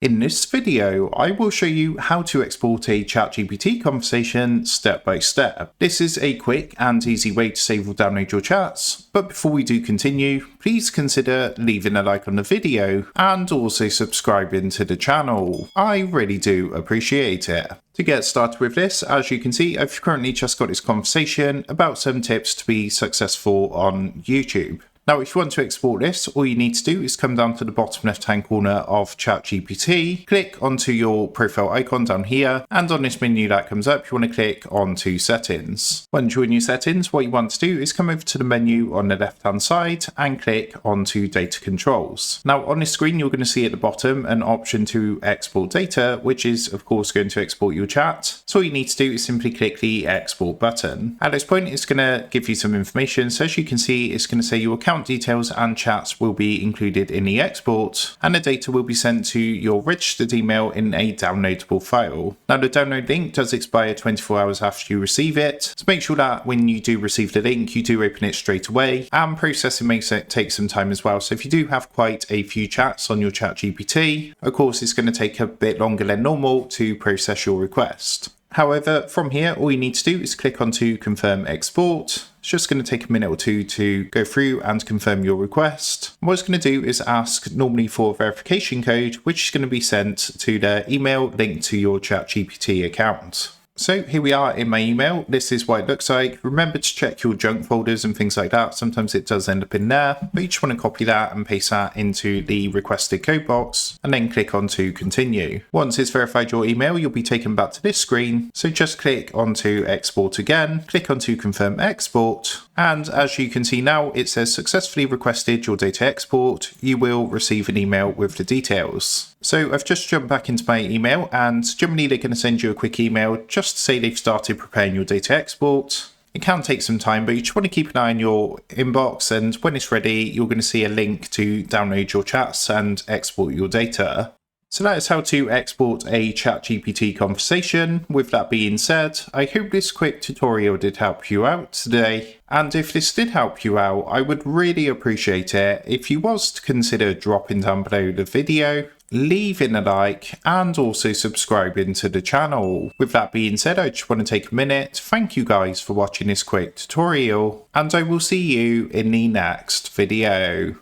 In this video, I will show you how to export a ChatGPT conversation step by step. This is a quick and easy way to save or download your chats, but before we do continue, please consider leaving a like on the video and also subscribing to the channel. I really do appreciate it. To get started with this, as you can see, I've currently just got this conversation about 7 tips to be successful on YouTube. Now, if you want to export this, all you need to do is come down to the bottom left-hand corner of ChatGPT, click onto your profile icon down here, and on this menu that comes up, you want to click onto Settings. Once you're in your settings, what you want to do is come over to the menu on the left-hand side and click onto Data Controls. Now, on this screen, you're going to see at the bottom an option to export data, which is, of course, going to export your chat. So all you need to do is simply click the Export button. At this point, it's going to give you some information. So as you can see, it's going to say your account details and chats will be included in the export, and the data will be sent to your registered email in a downloadable file. Now, the download link does expire 24 hours after you receive it, so make sure that when you do receive the link, you do open it straight away, and processing may take some time as well. So if you do have quite a few chats on your ChatGPT, of course, it's going to take a bit longer than normal to process your request. However, from here, all you need to do is click onto Confirm Export. It's just going to take a minute or two to go through and confirm your request. What it's going to do is ask normally for a verification code, which is going to be sent to the email linked to your ChatGPT account. So here we are in my email. This is what it looks like. Remember to check your junk folders and things like that. Sometimes it does end up in there, but you just want to copy that and paste that into the requested code box and then click on to continue. Once it's verified your email, you'll be taken back to this screen. So just click onto export again, click onto confirm export. And as you can see now, it says successfully requested your data export. You will receive an email with the details. So I've just jumped back into my email, and generally they're going to send you a quick email just to say they've started preparing your data export. It can take some time, but you just want to keep an eye on your inbox, and when it's ready, you're going to see a link to download your chats and export your data. So that is how to export a ChatGPT conversation. With that being said, I hope this quick tutorial did help you out today. And if this did help you out, I would really appreciate it if you was to consider dropping down below the video, leaving a like, and also subscribing to the channel. With that being said, I just want to take a minute to thank you guys for watching this quick tutorial, and I will see you in the next video.